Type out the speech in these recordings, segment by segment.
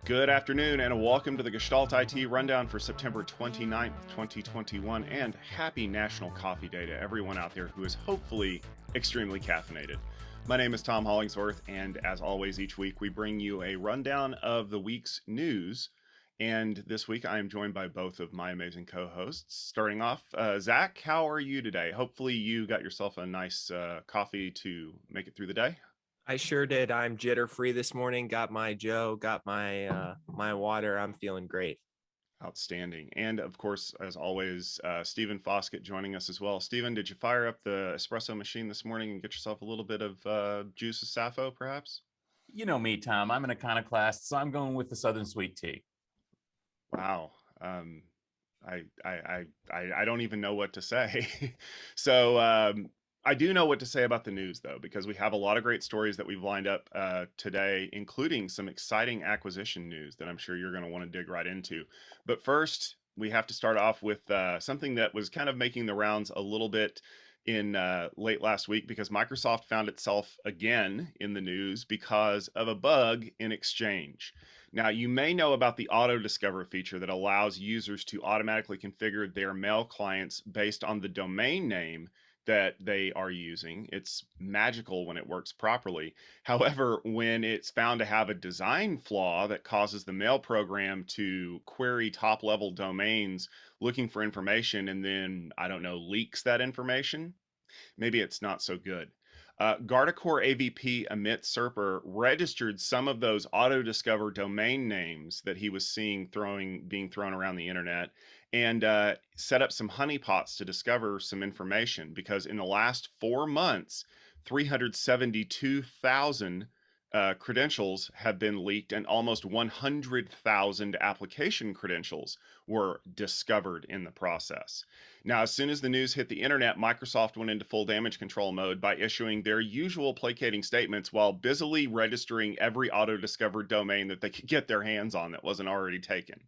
Good afternoon and welcome to the Gestalt IT Rundown for September 29th, 2021, and happy National Coffee Day to everyone out there who is hopefully extremely caffeinated. My name is Tom Hollingsworth, and as always, each week we bring you a rundown of the week's news. And this week I am joined by both of my amazing co-hosts. Starting off, Zach, how are you today? Hopefully you got yourself a nice coffee to make it through the day. I sure did. I'm jitter free this morning. Got my Joe, got my water. I'm feeling great. Outstanding. And of course, as always, Stephen Foskett joining us as well. Stephen, did you fire up the espresso machine this morning and get yourself a little bit of juice of Sappho, perhaps? You know me, Tom. I'm an iconoclast, so I'm going with the Southern Sweet Tea. Wow. I don't even know what to say. So I do know what to say about the news, though, because we have a lot of great stories that we've lined up today, including some exciting acquisition news that I'm sure you're going to want to dig right into. But first, we have to start off with something that was kind of making the rounds a little bit in late last week, because Microsoft found itself again in the news because of a bug in Exchange. Now, you may know about the auto discover feature that allows users to automatically configure their mail clients based on the domain name that they are using. It's magical when it works properly. However, when it's found to have a design flaw that causes the mail program to query top level domains looking for information and then, I don't know, leaks that information, maybe it's not so good. Guardicore AVP Amit Serper registered some of those auto-discover domain names that he was seeing being thrown around the internet, and set up some honeypots to discover some information, because in the last 4 months, 372,000 credentials have been leaked, and almost 100,000 application credentials were discovered in the process. Now, as soon as the news hit the internet, Microsoft went into full damage control mode by issuing their usual placating statements while busily registering every auto-discovered domain that they could get their hands on that wasn't already taken.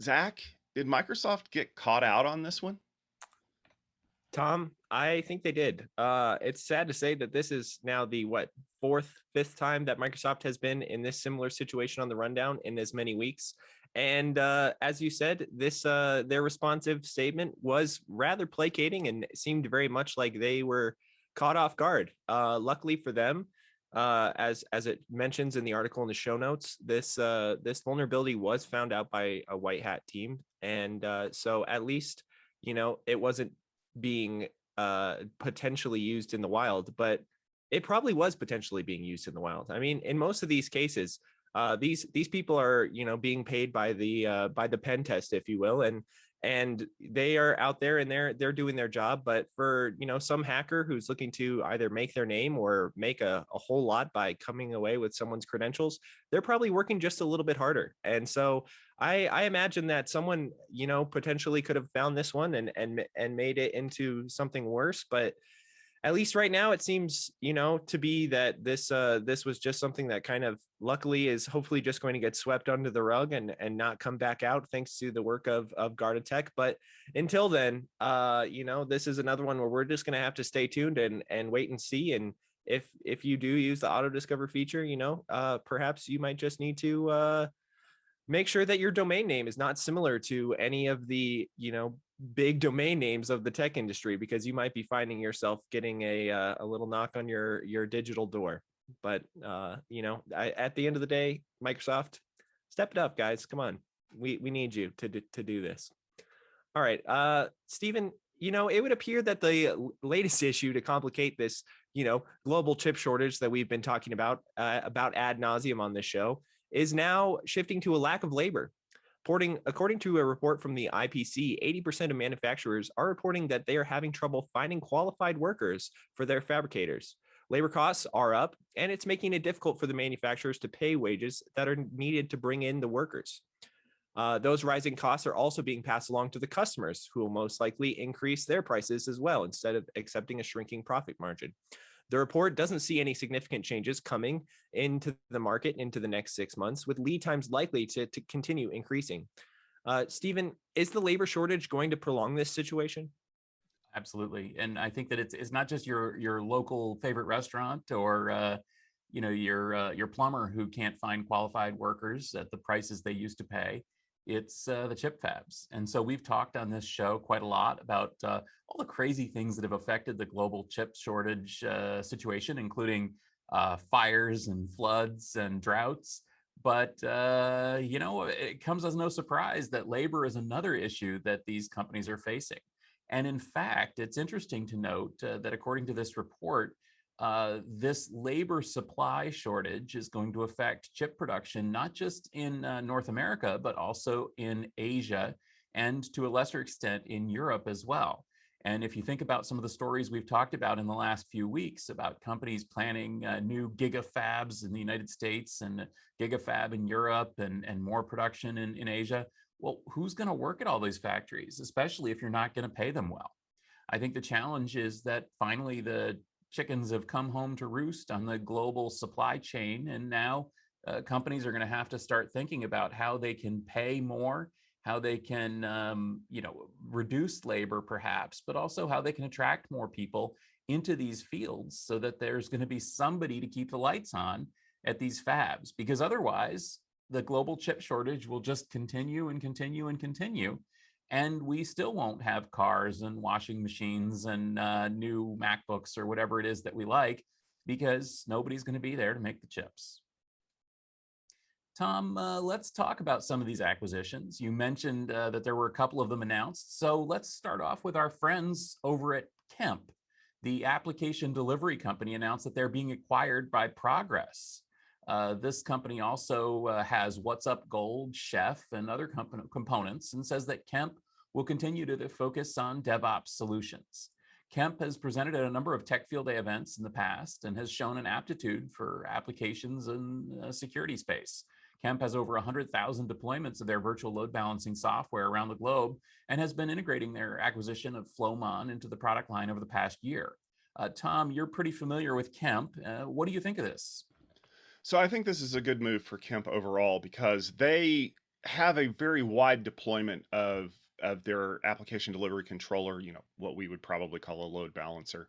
Zach, did Microsoft get caught out on this one? Tom, I think they did. It's sad to say that this is now the fifth time that Microsoft has been in this similar situation on the rundown in as many weeks. And as you said, their responsive statement was rather placating and seemed very much like they were caught off guard. Luckily for them, as it mentions in the article in the show notes, this vulnerability was found out by a white hat team, and so at least it wasn't being potentially used in the wild, but it probably was potentially being used in the wild. I mean, in most of these cases, these people are being paid by the pen test, if you will, and they are out there and they're doing their job. But for some hacker who's looking to either make their name or make a whole lot by coming away with someone's credentials, they're probably working just a little bit harder. And so I imagine that someone potentially could have found this one and made it into something worse. But at least right now, it seems, to be that this was just something that kind of luckily is hopefully just going to get swept under the rug and not come back out thanks to the work of Guardicore. But until then, this is another one where we're just going to have to stay tuned and wait and see. And if you do use the auto discover feature, perhaps you might just need to make sure that your domain name is not similar to any of the big domain names of the tech industry, because you might be finding yourself getting a little knock on your digital door. But at the end of the day, Microsoft, step it up, guys. Come on, we need you to do this. All right, Stephen, it would appear that the latest issue to complicate this global chip shortage that we've been talking about ad nauseum on this show is now shifting to a lack of labor. According to a report from the IPC, 80% of manufacturers are reporting that they are having trouble finding qualified workers for their fabricators. Labor costs are up, and it's making it difficult for the manufacturers to pay wages that are needed to bring in the workers. Those rising costs are also being passed along to the customers, who will most likely increase their prices as well, instead of accepting a shrinking profit margin. The report doesn't see any significant changes coming into the market into the next 6 months, with lead times likely to continue increasing. Stephen, is the labor shortage going to prolong this situation? Absolutely. And I think that it's not just your local favorite restaurant or your plumber who can't find qualified workers at the prices they used to pay. It's the chip fabs. And so we've talked on this show quite a lot about all the crazy things that have affected the global chip shortage situation, including fires and floods and droughts. But it comes as no surprise that labor is another issue that these companies are facing. And in fact, it's interesting to note that according to this report, this labor supply shortage is going to affect chip production, not just in North America, but also in Asia and to a lesser extent in Europe as well. And if you think about some of the stories we've talked about in the last few weeks about companies planning new gigafabs in the United States and gigafab in Europe and more production in Asia, well, who's going to work at all these factories, especially if you're not going to pay them well? I think the challenge is that finally the chickens have come home to roost on the global supply chain. And now companies are going to have to start thinking about how they can pay more, how they can, reduce labor perhaps, but also how they can attract more people into these fields so that there's going to be somebody to keep the lights on at these fabs, because otherwise the global chip shortage will just continue and continue and continue. And we still won't have cars and washing machines and new MacBooks or whatever it is that we like, because nobody's going to be there to make the chips. Tom, let's talk about some of these acquisitions. You mentioned that there were a couple of them announced. So let's start off with our friends over at Kemp. The application delivery company announced that they're being acquired by Progress. This company also has What's Up Gold, Chef, and other components, and says that Kemp will continue to focus on DevOps solutions. Kemp has presented at a number of Tech Field Day events in the past and has shown an aptitude for applications in the security space. Kemp has over 100,000 deployments of their virtual load balancing software around the globe and has been integrating their acquisition of Flowmon into the product line over the past year. Tom, you're pretty familiar with Kemp. What do you think of this? So I think this is a good move for Kemp overall because they have a very wide deployment of their application delivery controller, what we would probably call a load balancer,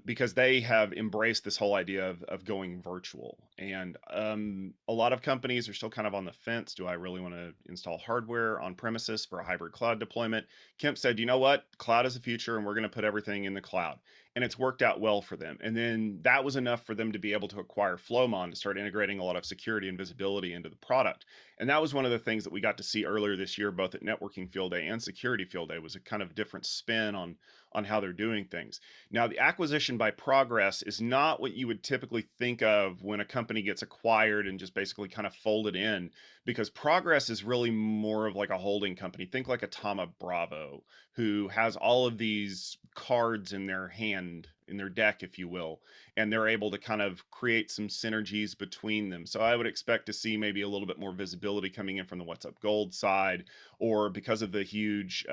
because they have embraced this whole idea of going virtual. And a lot of companies are still kind of on the fence. Do I really want to install hardware on premises for a hybrid cloud deployment? Kemp said, you know what? Cloud is the future, and we're going to put everything in the cloud. And it's worked out well for them. And then that was enough for them to be able to acquire Flowmon to start integrating a lot of security and visibility into the product. And that was one of the things that we got to see earlier this year, both at Networking Field Day and Security Field Day, was a kind of different spin on how they're doing things. Now, the acquisition by Progress is not what you would typically think of when a company gets acquired and just basically kind of folded in, because Progress is really more of like a holding company. Think like a Thoma Bravo, who has all of these cards in their hand, in their deck, if you will, and they're able to kind of create some synergies between them. So I would expect to see maybe a little bit more visibility coming in from the What's Up Gold side, or because of the huge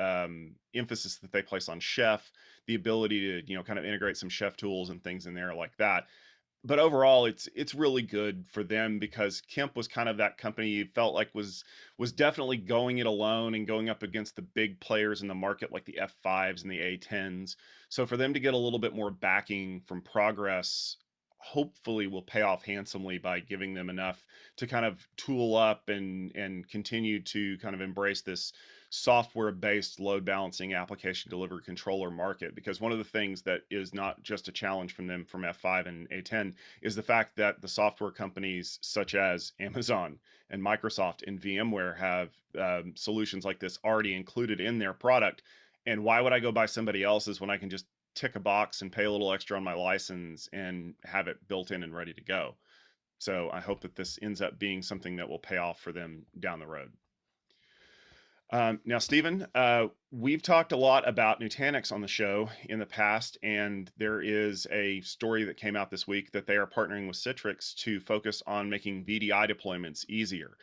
emphasis that they place on Chef, the ability to kind of integrate some Chef tools and things in there like that. But overall, it's really good for them because Kemp was kind of that company you felt like was definitely going it alone and going up against the big players in the market like the F5s and the A10s. So for them to get a little bit more backing from Progress, hopefully will pay off handsomely by giving them enough to kind of tool up and continue to kind of embrace this software-based load balancing application delivery controller market. Because one of the things that is not just a challenge from them from F5 and A10 is the fact that the software companies such as Amazon and Microsoft and VMware have solutions like this already included in their product. And why would I go buy somebody else's when I can just tick a box and pay a little extra on my license and have it built in and ready to go? So I hope that this ends up being something that will pay off for them down the road. Now, Stephen, we've talked a lot about Nutanix on the show in the past, and there is a story that came out this week that they are partnering with Citrix to focus on making VDI deployments easier.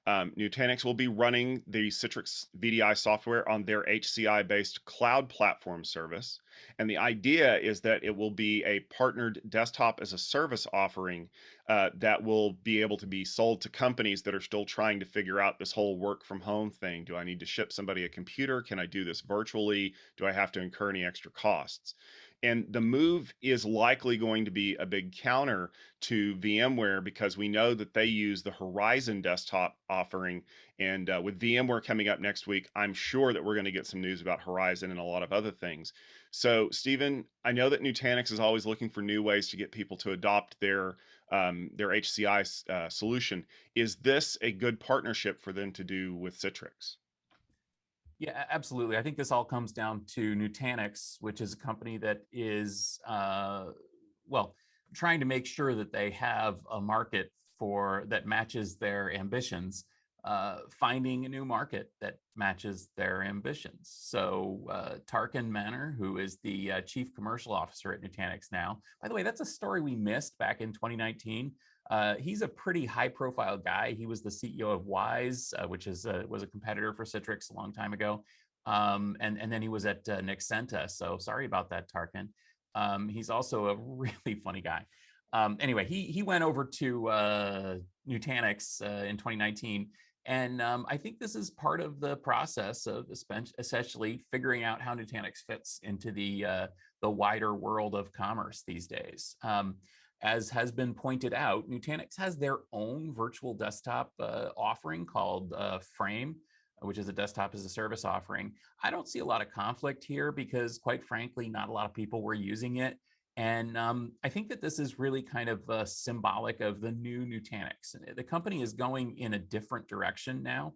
Nutanix will be running the Citrix VDI software on their HCI-based cloud platform service. And the idea is that it will be a partnered desktop as a service offering that will be able to be sold to companies that are still trying to figure out this whole work from home thing. Do I need to ship somebody a computer? Can I do this virtually? Do I have to incur any extra costs? And the move is likely going to be a big counter to VMware because we know that they use the Horizon desktop offering. And with VMware coming up next week, I'm sure that we're going to get some news about Horizon and a lot of other things. So, Stephen, I know that Nutanix is always looking for new ways to get people to adopt their HCI solution. Is this a good partnership for them to do with Citrix? Yeah, absolutely. I think this all comes down to Nutanix, which is a company that is, well, trying to make sure that they have a market for that matches their ambitions, finding a new market that matches their ambitions. So Tarkan Manor, who is the chief commercial officer at Nutanix now, by the way, that's a story we missed back in 2019. He's a pretty high-profile guy. He was the CEO of Wise, which was a competitor for Citrix a long time ago, and then he was at Nexenta. So sorry about that, Tarkan. He's also a really funny guy. Anyway, he went over to Nutanix in 2019, and I think this is part of the process of essentially figuring out how Nutanix fits into the wider world of commerce these days. As has been pointed out, Nutanix has their own virtual desktop offering called Frame, which is a desktop as a service offering. I don't see a lot of conflict here because, quite frankly, not a lot of people were using it. And I think that this is really kind of symbolic of the new Nutanix. The company is going in a different direction now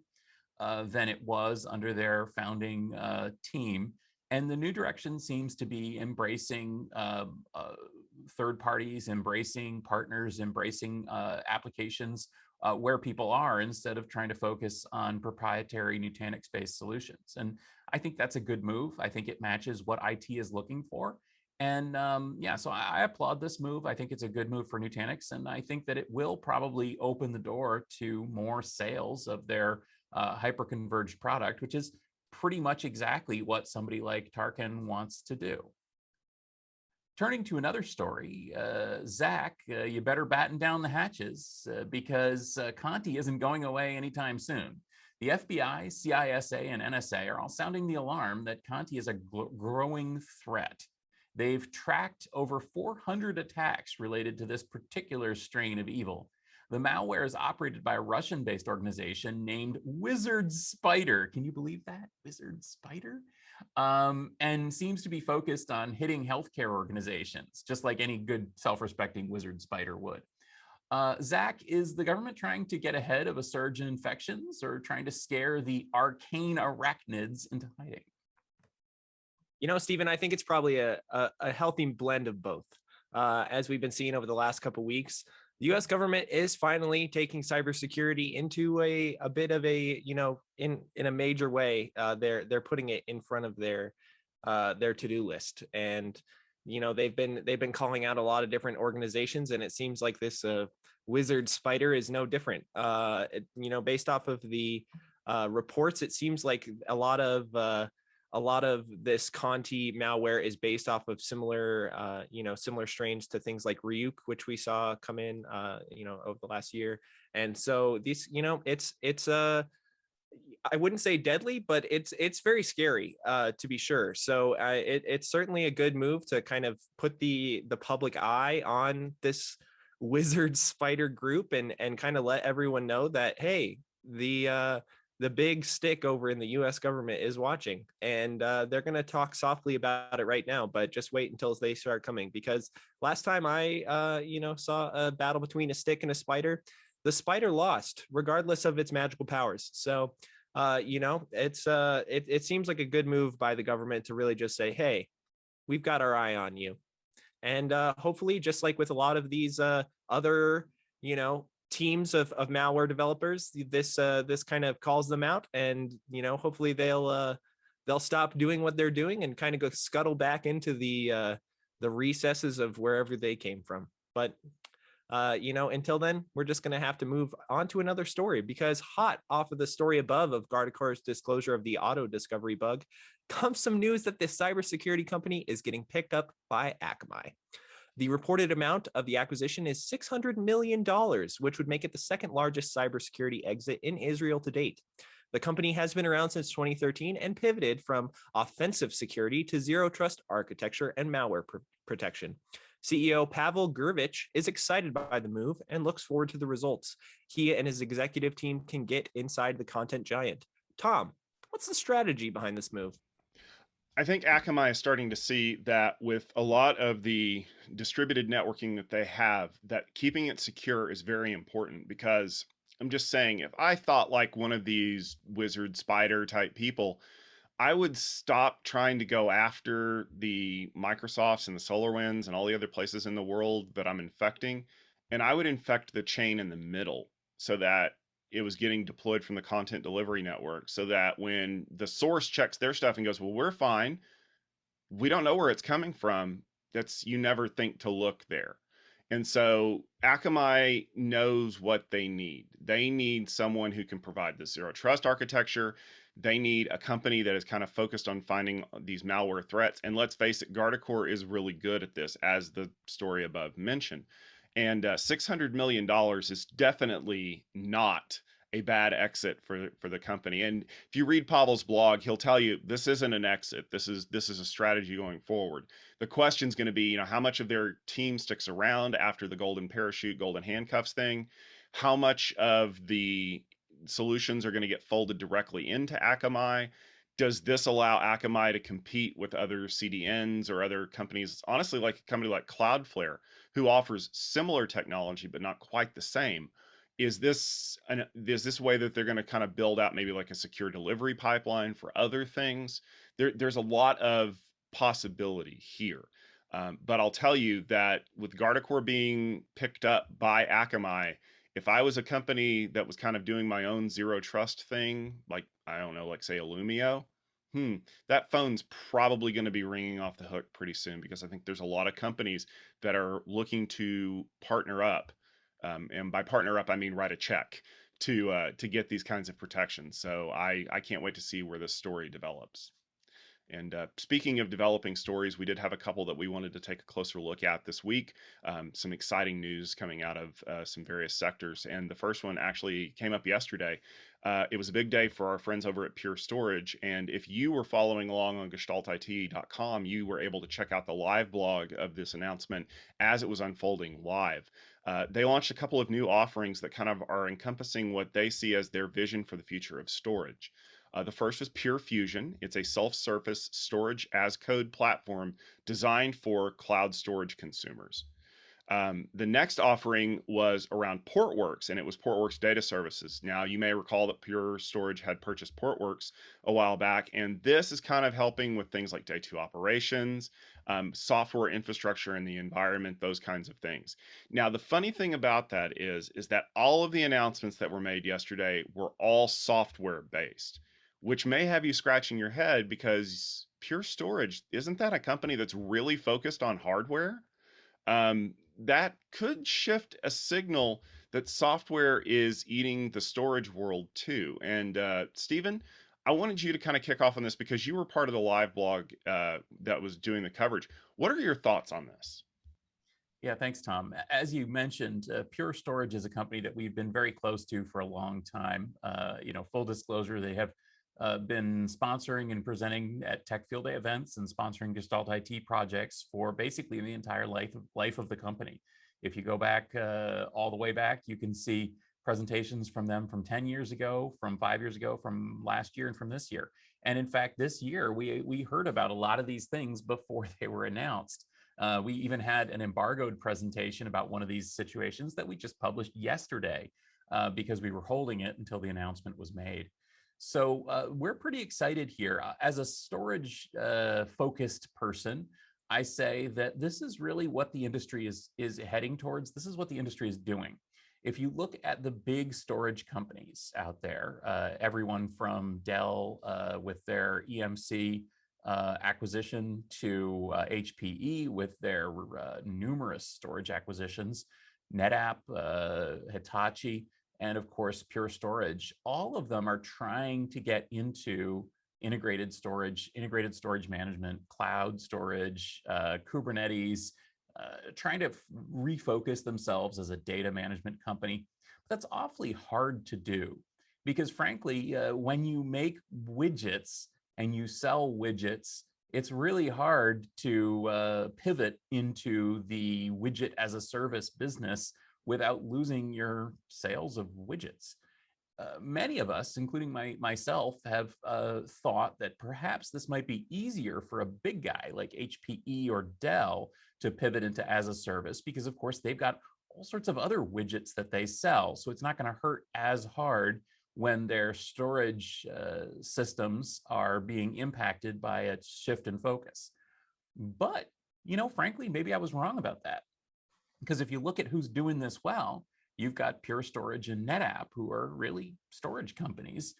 than it was under their founding team. And the new direction seems to be embracing third parties, embracing partners, embracing applications where people are instead of trying to focus on proprietary Nutanix-based solutions. And I think that's a good move. I think it matches what IT is looking for. And yeah, so I applaud this move. I think it's a good move for Nutanix. And I think that it will probably open the door to more sales of their hyper-converged product, which is pretty much exactly what somebody like Tarkan wants to do. Turning to another story, Zach, you better batten down the hatches because Conti isn't going away anytime soon. The FBI, CISA, and NSA are all sounding the alarm that Conti is a growing threat. They've tracked over 400 attacks related to this particular strain of evil. The malware is operated by a Russian-based organization named Wizard Spider. Can you believe that? Wizard Spider? And seems to be focused on hitting healthcare organizations, just like any good self-respecting Wizard Spider would. Zach, is the government trying to get ahead of a surge in infections or trying to scare the arcane arachnids into hiding? You know, Stephen, I think it's probably a healthy blend of both. As we've been seeing over the last couple of weeks, the U.S. government is finally taking cybersecurity into a bit of a, you know, in a major way. They're putting it in front of their to-do list, and you know they've been calling out a lot of different organizations, and it seems like this Wizard Spider is no different. You know, based off of the reports, it seems like a lot of this Conti malware is based off of similar, you know, similar strains to things like Ryuk, which we saw come in, you know, over the last year. And so these, you know, it's I wouldn't say deadly, but it's very scary, to be sure. So it's certainly a good move to kind of put the public eye on this Wizard Spider group and kind of let everyone know that, hey, the big stick over in the U.S. government is watching, and they're going to talk softly about it right now, but just wait until they start coming. Because last time I, you know, saw a battle between a stick and a spider, the spider lost, regardless of its magical powers. So, you know, it seems like a good move by the government to really just say, hey, we've got our eye on you, and hopefully, just like with a lot of these other, you know, teams of malware developers, this kind of calls them out, and you know, hopefully they'll stop doing what they're doing and kind of go scuttle back into the recesses of wherever they came from. But Until then, we're just going to have to move on to another story, because hot off of the story above of Guardicore's disclosure of the auto discovery bug comes some news that this cybersecurity company is getting picked up by Akamai. The reported amount of the acquisition is $600 million, which would make it the second largest cybersecurity exit in Israel to date. The company has been around since 2013 and pivoted from offensive security to zero trust architecture and malware protection. CEO Pavel Gurvich is excited by the move and looks forward to the results he and his executive team can get inside the content giant. Tom, what's the strategy behind this move? I think Akamai is starting to see that with a lot of the distributed networking that they have, that keeping it secure is very important. Because I'm just saying, if I thought like one of these wizard spider type people, I would stop trying to go after the Microsofts and the SolarWinds and all the other places in the world that I'm infecting, and I would infect the chain in the middle so that it was getting deployed from the content delivery network, so that when the source checks their stuff and goes, well, we're fine, we don't know where it's coming from. You never think to look there. And so Akamai knows what they need. They need someone who can provide the zero trust architecture. They need a company that is kind of focused on finding these malware threats. And let's face it, Guardicore is really good at this, as the story above mentioned. And $600 million is definitely not a bad exit for the company. And if you read Pavel's blog, he'll tell you this isn't an exit. This is a strategy going forward. The question's going to be, how much of their team sticks around after the golden parachute, golden handcuffs thing? How much of the solutions are going to get folded directly into Akamai? Does this allow Akamai to compete with other CDNs or other companies, honestly, like a company like Cloudflare, who offers similar technology but not quite the same? Is this a way that they're going to kind of build out maybe like a secure delivery pipeline for other things? There's a lot of possibility here. But I'll tell you that with Guardicore being picked up by Akamai, if I was a company that was kind of doing my own zero trust thing, like, I don't know, like say Illumio, that phone's probably going to be ringing off the hook pretty soon, because I think there's a lot of companies that are looking to partner up. And by partner up, I mean write a check to get these kinds of protections. So I can't wait to see where this story develops. And speaking of developing stories, we did have a couple that we wanted to take a closer look at this week. Some exciting news coming out of some various sectors. And the first one actually came up yesterday. It was a big day for our friends over at Pure Storage. And if you were following along on gestaltit.com, you were able to check out the live blog of this announcement as it was unfolding live. They launched a couple of new offerings that kind of are encompassing what they see as their vision for the future of storage. The first is Pure Fusion. It's a self-service storage as code platform designed for cloud storage consumers. The next offering was around Portworx, and it was Portworx Data Services. Now, you may recall that Pure Storage had purchased Portworx a while back, and this is kind of helping with things like day two operations, software infrastructure in the environment, those kinds of things. Now, the funny thing about that is that all of the announcements that were made yesterday were all software based, which may have you scratching your head, because Pure Storage, isn't that a company that's really focused on hardware? That could shift a signal that software is eating the storage world too. And Stephen, I wanted you to kind of kick off on this because you were part of the live blog that was doing the coverage. What are your thoughts on this? Yeah, thanks, Tom. As you mentioned, Pure Storage is a company that we've been very close to for a long time. Full disclosure, they have been sponsoring and presenting at Tech Field Day events and sponsoring Gestalt IT projects for basically the entire life of the company. If you go back all the way back, you can see presentations from them from 10 years ago, from 5 years ago, from last year, and from this year. And in fact, this year, we heard about a lot of these things before they were announced. We even had an embargoed presentation about one of these situations that we just published yesterday because we were holding it until the announcement was made. So we're pretty excited here. As a storage focused person, I say that this is really what the industry is heading towards. This is what the industry is doing. If you look at the big storage companies out there, everyone from Dell with their EMC acquisition to HPE with their numerous storage acquisitions, NetApp, Hitachi, and of course, Pure Storage. All of them are trying to get into integrated storage management, cloud storage, Kubernetes, trying to refocus themselves as a data management company. That's awfully hard to do because frankly, when you make widgets and you sell widgets, it's really hard to pivot into the widget as a service business without losing your sales of widgets. Many of us, including myself, have thought that perhaps this might be easier for a big guy like HPE or Dell to pivot into as a service because, of course, they've got all sorts of other widgets that they sell. So it's not going to hurt as hard when their storage systems are being impacted by a shift in focus. But, frankly, maybe I was wrong about that. Because if you look at who's doing this well, you've got Pure Storage and NetApp, who are really storage companies.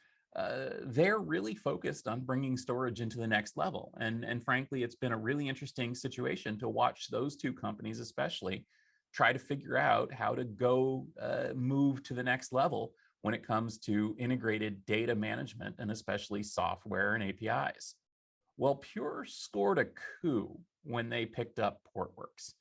They're really focused on bringing storage into the next level. And frankly, it's been a really interesting situation to watch those two companies especially try to figure out how to go move to the next level when it comes to integrated data management and especially software and APIs. Well, Pure scored a coup when they picked up Portworx,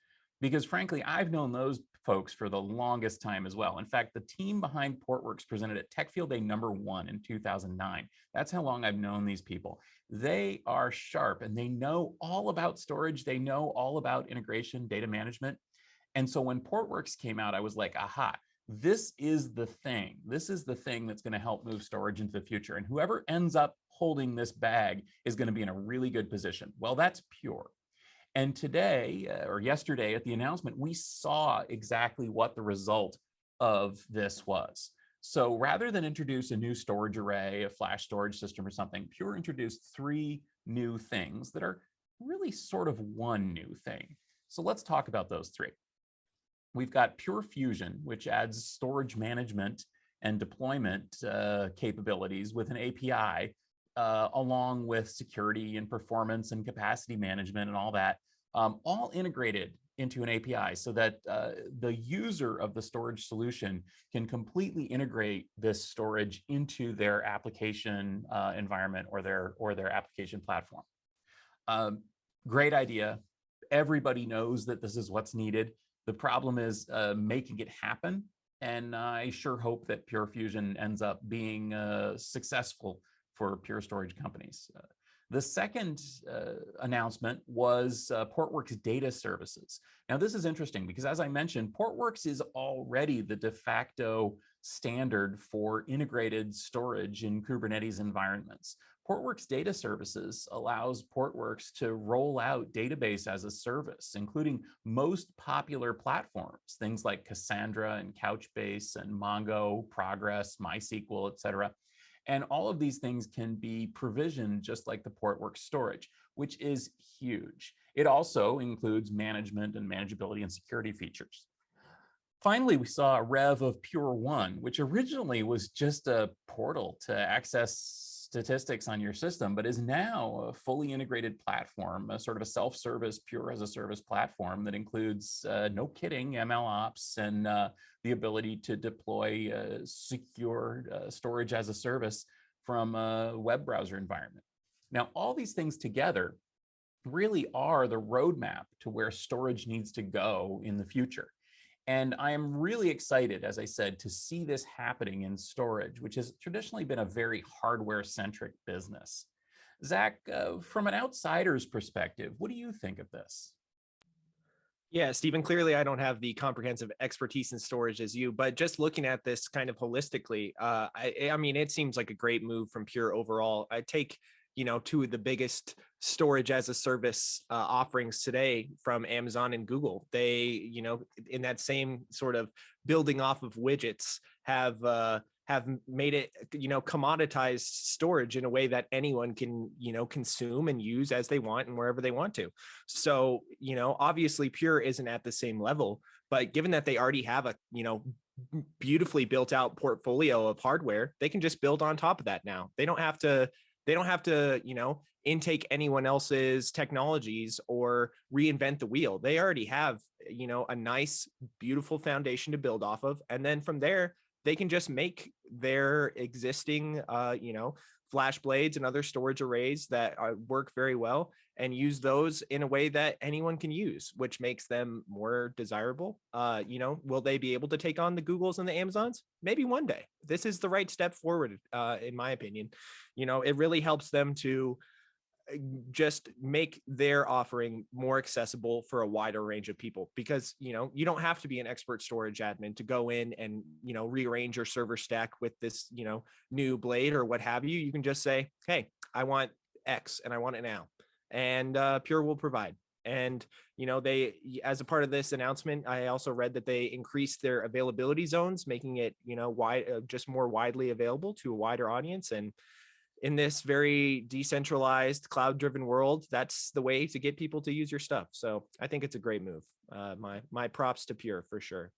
because frankly, I've known those folks for the longest time as well. In fact, the team behind Portworx presented at Tech Field Day #1 in 2009. That's how long I've known these people. They are sharp and they know all about storage. They know all about integration, data management. And so when Portworx came out, I was like, aha, this is the thing. This is the thing that's going to help move storage into the future. And whoever ends up holding this bag is going to be in a really good position. Well, that's Pure. And today, or yesterday at the announcement, we saw exactly what the result of this was. So rather than introduce a new storage array, a flash storage system or something, Pure introduced 3 new things that are really sort of one new thing. So let's talk about those 3. We've got Pure Fusion, which adds storage management and deployment capabilities with an API, along with security and performance and capacity management and all that, all integrated into an API so that the user of the storage solution can completely integrate this storage into their application environment or their application platform. Great idea. Everybody knows that this is what's needed. The problem is making it happen. And I sure hope that Pure Fusion ends up being successful for Pure Storage companies. The second announcement was Portworx Data Services. Now, this is interesting because, as I mentioned, Portworx is already the de facto standard for integrated storage in Kubernetes environments. Portworx Data Services allows Portworx to roll out database as a service, including most popular platforms, things like Cassandra and Couchbase and Mongo, Progress, MySQL, et cetera. And all of these things can be provisioned just like the Portworx storage, which is huge. It also includes management and manageability and security features. Finally, we saw a rev of Pure One, which originally was just a portal to access statistics on your system, but is now a fully integrated platform, a sort of a self-service, Pure as a service platform that includes, no kidding, MLOps and the ability to deploy secure storage as a service from a web browser environment. Now, all these things together really are the roadmap to where storage needs to go in the future. And I am really excited, as I said, to see this happening in storage, which has traditionally been a very hardware-centric business. Zach, from an outsider's perspective, what do you think of this? Yeah, Stephen, clearly I don't have the comprehensive expertise in storage as you, but just looking at this kind of holistically, I mean, it seems like a great move from Pure overall. I take, two of the biggest storage as a service offerings today from Amazon and Google. They, in that same sort of building off of widgets, have made it, commoditized storage in a way that anyone can, consume and use as they want and wherever they want to. So, obviously Pure isn't at the same level, but given that they already have a, beautifully built out portfolio of hardware, they can just build on top of that now. They don't have to, intake anyone else's technologies or reinvent the wheel. They already have, a nice, beautiful foundation to build off of. And then from there, they can just make their existing, flash blades and other storage arrays that work very well and use those in a way that anyone can use, which makes them more desirable. Will they be able to take on the Googles and the Amazons? Maybe one day. This is the right step forward, in my opinion. It really helps them to just make their offering more accessible for a wider range of people, because you don't have to be an expert storage admin to go in and rearrange your server stack with this new blade or what have you. You can just say, hey, I want X and I want it now, and Pure will provide. And they, as a part of this announcement, I also read that they increased their availability zones, making it just more widely available to a wider audience. And in this very decentralized, cloud-driven world, that's the way to get people to use your stuff. So I think it's a great move. My props to Pure for sure.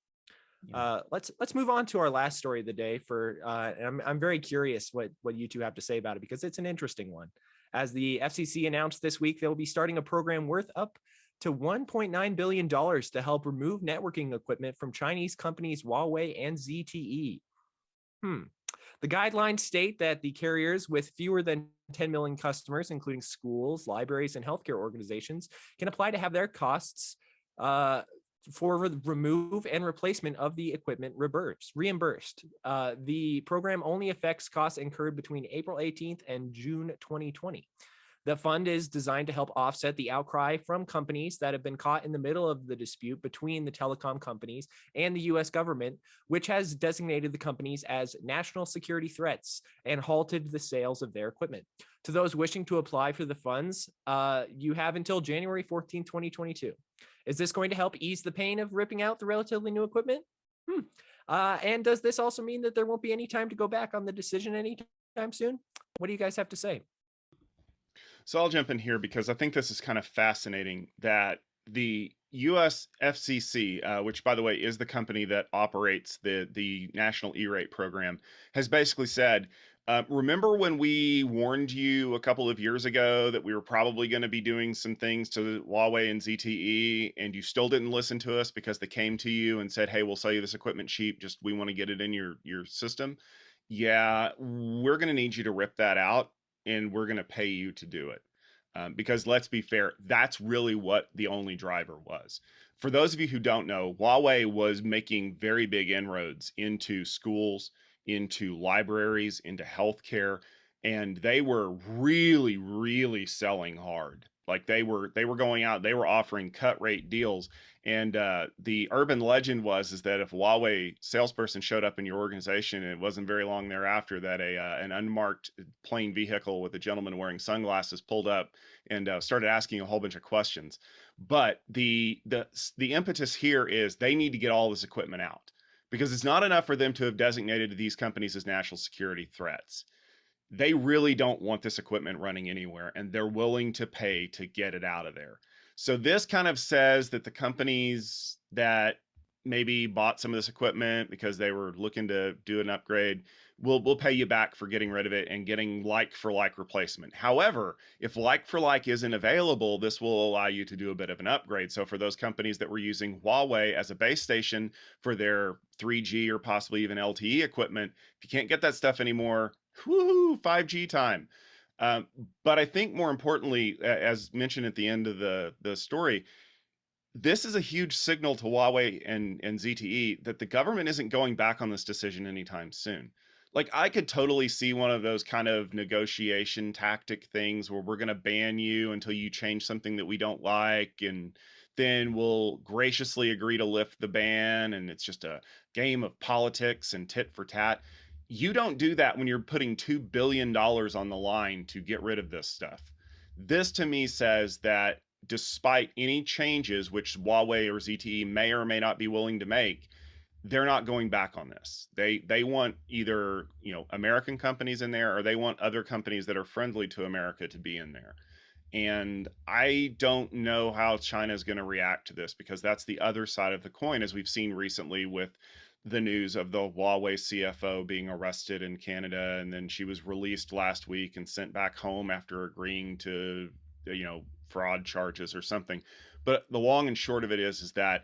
Yeah. Let's move on to our last story of the day. And I'm very curious what you two have to say about it, because it's an interesting one. As the FCC announced this week, they'll be starting a program worth up to $1.9 billion to help remove networking equipment from Chinese companies Huawei and ZTE. The guidelines state that the carriers with fewer than 10 million customers, including schools, libraries, and healthcare organizations, can apply to have their costs for remove and replacement of the equipment reimbursed. The program only affects costs incurred between April 18th and June 2020. The fund is designed to help offset the outcry from companies that have been caught in the middle of the dispute between the telecom companies and the U.S. government, which has designated the companies as national security threats and halted the sales of their equipment. To those wishing to apply for the funds, you have until January 14, 2022. Is this going to help ease the pain of ripping out the relatively new equipment? And does this also mean that there won't be any time to go back on the decision anytime soon? What do you guys have to say? So I'll jump in here because I think this is kind of fascinating that the US FCC, which by the way is the company that operates the National E-rate program, has basically said, remember when we warned you a couple of years ago that we were probably going to be doing some things to Huawei and ZTE, and you still didn't listen to us because they came to you and said, hey, we'll sell you this equipment cheap, just we want to get it in your system. Yeah, we're going to need you to rip that out, and we're going to pay you to do it. Because let's be fair, that's really what the only driver was. For those of you who don't know, Huawei was making very big inroads into schools, into libraries, into healthcare, and they were really, really selling hard. Like they were going out, they were offering cut rate deals. And the urban legend is that if a Huawei salesperson showed up in your organization, and it wasn't very long thereafter that an unmarked plain vehicle with a gentleman wearing sunglasses pulled up and started asking a whole bunch of questions. But the impetus here is they need to get all this equipment out, because it's not enough for them to have designated these companies as national security threats. They really don't want this equipment running anywhere, and they're willing to pay to get it out of there. So this kind of says that the companies that maybe bought some of this equipment because they were looking to do an upgrade will pay you back for getting rid of it and getting like for like replacement. However, if like for like isn't available, this will allow you to do a bit of an upgrade. So for those companies that were using Huawei as a base station for their 3G or possibly even LTE equipment, if you can't get that stuff anymore, woohoo, 5G time. Um, but I think more importantly, as mentioned at the end of the story, this is a huge signal to Huawei and ZTE that the government isn't going back on this decision anytime soon. Like, I could totally see one of those kind of negotiation tactic things where we're going to ban you until you change something that we don't like, and then we'll graciously agree to lift the ban, and it's just a game of politics and tit for tat. You don't do that when you're putting $2 billion on the line to get rid of this stuff. This to me says that despite any changes which Huawei or ZTE may or may not be willing to make, they're not going back on this. They want either, American companies in there, or they want other companies that are friendly to America to be in there. And I don't know how China is going to react to this, because that's the other side of the coin, as we've seen recently with the news of the Huawei CFO being arrested in Canada, and then she was released last week and sent back home after agreeing to fraud charges or something. But the long and short of it is that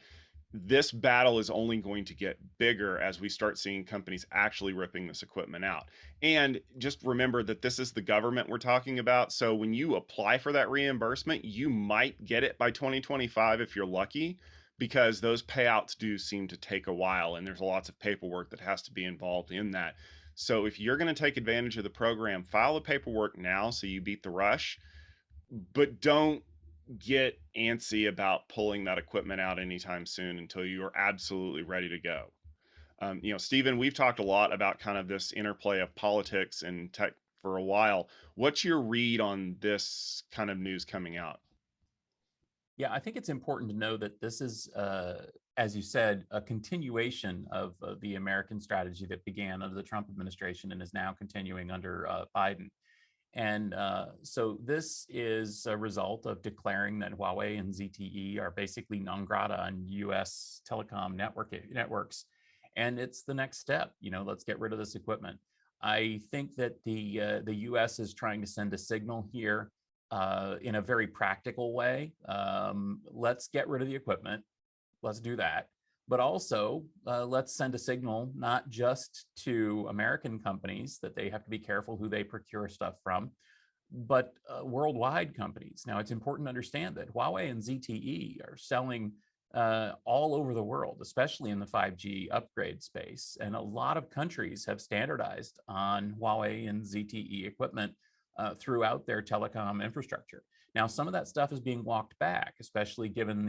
this battle is only going to get bigger as we start seeing companies actually ripping this equipment out. And just remember that this is the government we're talking about. So when you apply for that reimbursement, you might get it by 2025 if you're lucky, because those payouts do seem to take a while and there's lots of paperwork that has to be involved in that. So if you're going to take advantage of the program, file the paperwork now so you beat the rush, but don't get antsy about pulling that equipment out anytime soon until you are absolutely ready to go. Stephen, we've talked a lot about kind of this interplay of politics and tech for a while. What's your read on this kind of news coming out? Yeah, I think it's important to know that this is, as you said, a continuation of the American strategy that began under the Trump administration and is now continuing under Biden. And so this is a result of declaring that Huawei and ZTE are basically non grata on US telecom networks. And it's the next step. Let's get rid of this equipment. I think that the US is trying to send a signal here in a very practical way. Let's get rid of the equipment. Let's do that. But also, let's send a signal not just to American companies that they have to be careful who they procure stuff from, but worldwide companies. Now, it's important to understand that Huawei and ZTE are selling all over the world, especially in the 5G upgrade space. And a lot of countries have standardized on Huawei and ZTE equipment throughout their telecom infrastructure. Now, some of that stuff is being walked back, especially given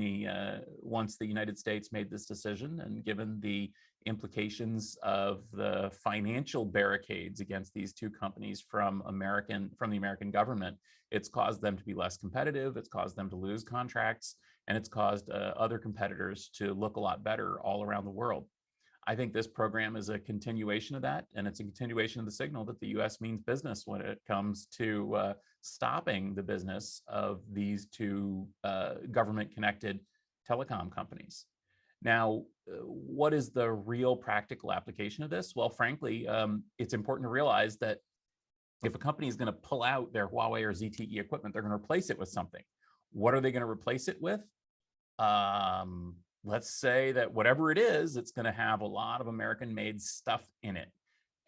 once the United States made this decision and given the implications of the financial barricades against these two companies from the American government. It's caused them to be less competitive. It's caused them to lose contracts, and it's caused other competitors to look a lot better all around the world. I think this program is a continuation of that, and it's a continuation of the signal that the U.S. means business when it comes to stopping the business of these two government-connected telecom companies. Now, what is the real practical application of this? Well, frankly, it's important to realize that if a company is going to pull out their Huawei or ZTE equipment, they're going to replace it with something. What are they going to replace it with? Let's say that whatever it is, it's going to have a lot of American-made stuff in it.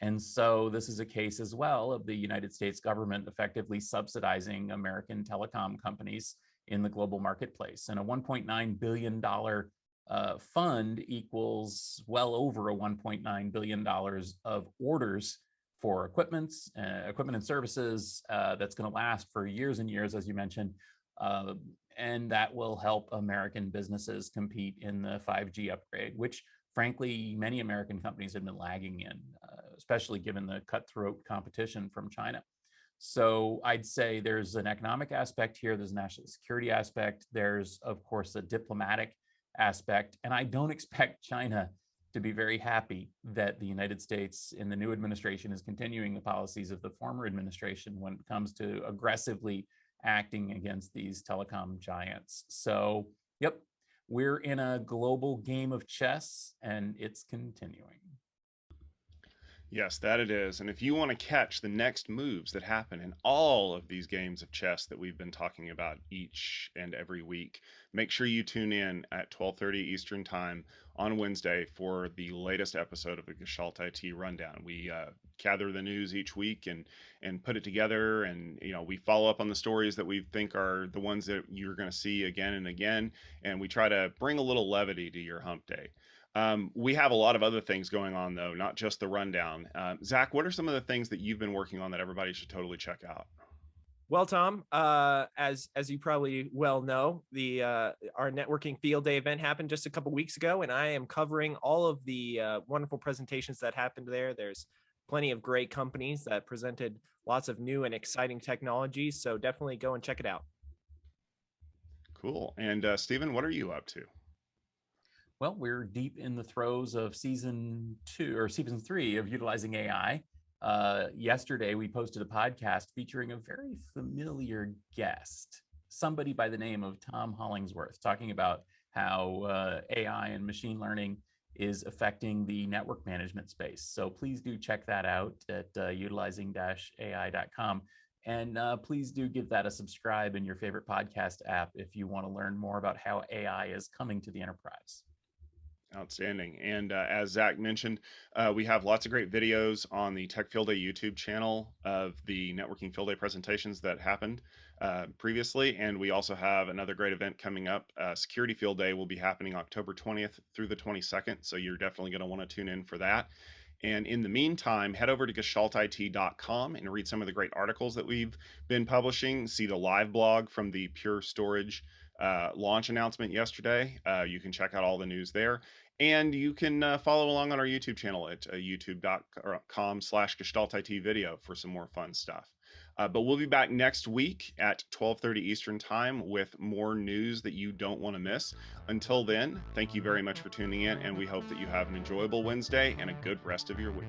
And so this is a case as well of the United States government effectively subsidizing American telecom companies in the global marketplace. And a $1.9 billion fund equals well over a $1.9 billion of orders for equipment and services that's going to last for years and years, as you mentioned. And that will help American businesses compete in the 5G upgrade, which frankly, many American companies have been lagging in, especially given the cutthroat competition from China. So I'd say there's an economic aspect here, there's a national security aspect, there's of course a diplomatic aspect, and I don't expect China to be very happy that the United States in the new administration is continuing the policies of the former administration when it comes to aggressively acting against these telecom giants. So, yep, we're in a global game of chess and it's continuing. Yes, that it is. And if you want to catch the next moves that happen in all of these games of chess that we've been talking about each and every week, make sure you tune in at 12:30 Eastern Time on Wednesday for the latest episode of the Gestalt IT Rundown. We gather the news each week and put it together, and we follow up on the stories that we think are the ones that you're going to see again and again, and we try to bring a little levity to your hump day. We have a lot of other things going on, though, not just the rundown. Zach, what are some of the things that you've been working on that everybody should totally check out? Well, Tom, as you probably well know, our networking field day event happened just a couple weeks ago, and I am covering all of the wonderful presentations that happened there. There's plenty of great companies that presented lots of new and exciting technologies, so definitely go and check it out. Cool. And Stephen, what are you up to? Well, we're deep in the throes of season 3 of utilizing AI. Yesterday, we posted a podcast featuring a very familiar guest, somebody by the name of Tom Hollingsworth, talking about how AI and machine learning is affecting the network management space. So please do check that out at utilizing-ai.com. And please do give that a subscribe in your favorite podcast app if you want to learn more about how AI is coming to the enterprise. Outstanding. And as Zach mentioned, we have lots of great videos on the Tech Field Day YouTube channel of the networking field day presentations that happened previously. And we also have another great event coming up. Security Field Day will be happening October 20th through the 22nd. So you're definitely going to want to tune in for that. And in the meantime, head over to gestaltit.com and read some of the great articles that we've been publishing. See the live blog from the Pure Storage launch announcement yesterday. You can check out all the news there. And you can follow along on our YouTube channel at youtube.com/gestaltit video for some more fun stuff. But we'll be back next week at 12:30 Eastern Time with more news that you don't want to miss. Until then, thank you very much for tuning in, and we hope that you have an enjoyable Wednesday and a good rest of your week.